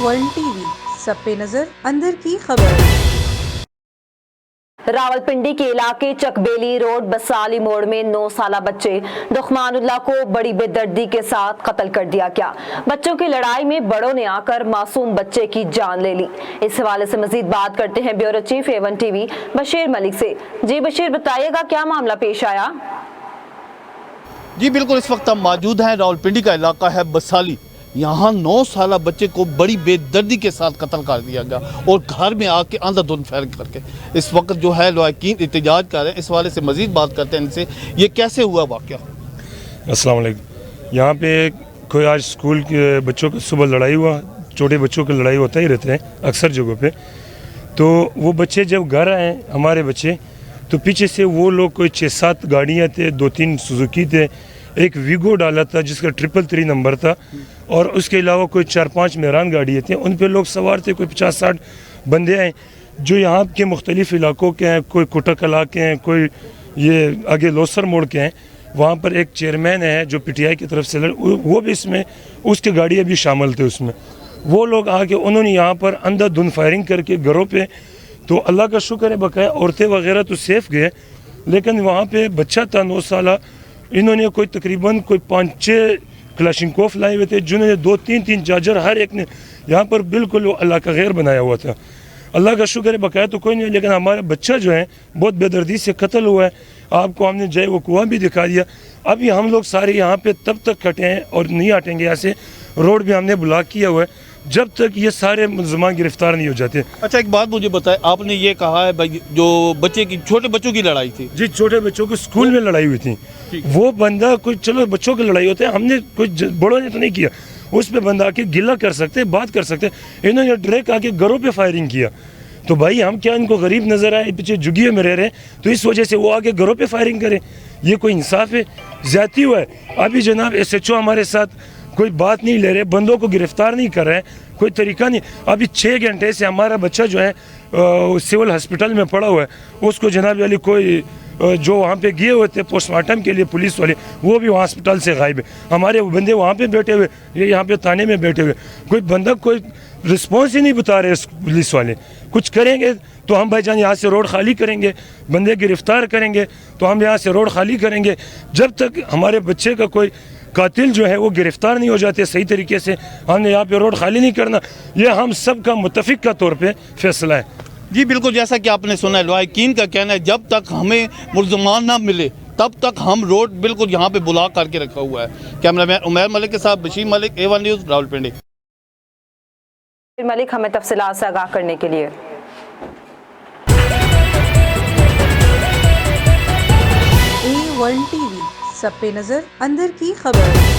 One TV, सब पे नजर, अंदर की खबर। रावलपिंडी के इलाके चकबेली रोड बसाली मोड़ में 9 साला बच्चे दुख्मानुल्लाह को बड़ी बेदर्दी के साथ कत्ल कर दिया गया। बच्चों की लड़ाई में बड़ों ने आकर मासूम बच्चे की जान ले ली। इस हवाले से मजीद बात करते हैं bureau chief A1 TV Bashir Malik से। जी बशीर, बताइएगा क्या मामला पेश आया? जी बिल्कुल, इस वक्त हम मौजूद हैं, रावलपिंडी का इलाका है बसाली। यहाँ 9 साला बच्चे को बड़ी बेदर्दी के साथ कत्ल कर दिया गया और घर में आके अंधाधुंध फायर करके। इस वक्त जो है लवाकिन एहतजाज कर रहे हैं। इस वाले से मजीद बात करते हैं इनसे, ये कैसे हुआ वाक़या? अस्सलाम वालेकुम। यहाँ पे कोई आज स्कूल के बच्चों की सुबह लड़ाई हुआ, छोटे बच्चों की लड़ाई होता ही रहते हैं अक्सर जगहों पे। तो वो बच्चे जब घर आए, हमारे बच्चे, तो पीछे से वो लोग कोई 6-7 गाड़ियाँ थे, 2-3 सुजुकी थे, एक वीगो डाला था जिसका 333 नंबर था, और उसके अलावा कोई 4-5 मेहरान गाड़ियाँ थी। उन पे लोग सवार थे, कोई 50-60 बंदे आए जो यहाँ के मुख्तलिफ़ इलाकों के हैं। कोई कोटा कला के हैं, कोई ये आगे लोसर मोड़ के हैं। वहाँ पर एक चेयरमैन है जो PTI की तरफ से वो भी इसमें, उसकी गाड़ियाँ भी शामिल थे उसमें। वो लोग आके उन्होंने यहाँ पर अंधाधुंध फायरिंग करके घरों पे, तो अल्लाह का शुक्र है बकाया औरतें वगैरह तो सेफ गए, लेकिन वहाँ पे बच्चा था 9 साला। इन्होंने कोई तकरीबन कोई 5-6 क्लाशिंकोफ लाए हुए थे, जिन्होंने 2-3 चार्जर हर एक ने यहाँ पर बिल्कुल अल्लाह का गैर बनाया हुआ था। अल्लाह का शुक्र है बकाया तो कोई नहीं, लेकिन हमारा बच्चा जो है बहुत बेदर्दी से कत्ल हुआ है। आपको हमने जय वो कुआं भी दिखा दिया। अभी हम लोग सारे यहाँ पे तब तक कटे हैं और नहीं हटेंगे यहाँ से। रोड भी हमने ब्लॉक किया हुआ है जब तक ये सारे मुलज़मान गिरफ्तार नहीं हो जाते। अच्छा, एक बात मुझे बताएं, आपने ये कहा है भाई जो छोटे बच्चों की लड़ाई थी। जी, छोटे बच्चों को स्कूल में लड़ाई हुई थी। वो बंदा कोई, चलो बच्चों की लड़ाई होते हैं, हमने कोई बड़ों ने तो नहीं किया। उस पर बंदा आके गिला कर सकते, बात कर सकते। इन्होंने डायरेक्ट आके घरों पे फायरिंग किया। तो भाई हम क्या इनको गरीब नजर आए, पीछे जुगिए में रह रहे हैं, तो इस वजह से वो आके घरों पे फायरिंग करें? ये कोई इंसाफ है? ज्यादती हुआ है। अभी जनाब SHO हमारे साथ कोई बात नहीं ले रहे, बंदों को गिरफ्तार नहीं कर रहे हैं, कोई तरीका नहीं। अभी 6 घंटे से हमारा बच्चा जो है सिविल हॉस्पिटल में पड़ा हुआ है। उसको जनाब वाली कोई जो वहाँ पे गए हुए थे पोस्टमार्टम के लिए पुलिस वाले, वो भी वहाँ हॉस्पिटल से गायब है। हमारे बंदे वहाँ पे बैठे हुए, ये यहाँ पे थाने में बैठे हुए। कोई बंदा कोई रिस्पॉन्स ही नहीं बता रहे पुलिस वाले। कुछ करेंगे तो हम भाईजान यहाँ से रोड खाली करेंगे, बंदे गिरफ्तार करेंगे तो हम यहाँ से रोड खाली करेंगे। जब तक हमारे बच्चे का कोई कातिल जो है वो गिरफ्तार नहीं हो जाते सही तरीके से, हमने यहाँ पे रोड खाली नहीं करना। ये हम सब का मुत्तफिक का तौर पे फैसला है। जी बिल्कुल, जैसा कि आपने सुना है, लवाकिन का कहना है जब तक हमें मुलज़मान ना मिले तब तक हम रोड बिल्कुल यहाँ पे ब्लॉक करके रखा हुआ है। कैमरामैन उमैर मलिक के साथ बशीर मलिक, A1 न्यूज़, रावलपिंडी। मलिक, हमें तफसीलात से आगाह करने के लिए। A1 टीवी, सब पे नजर, अंदर की खबर।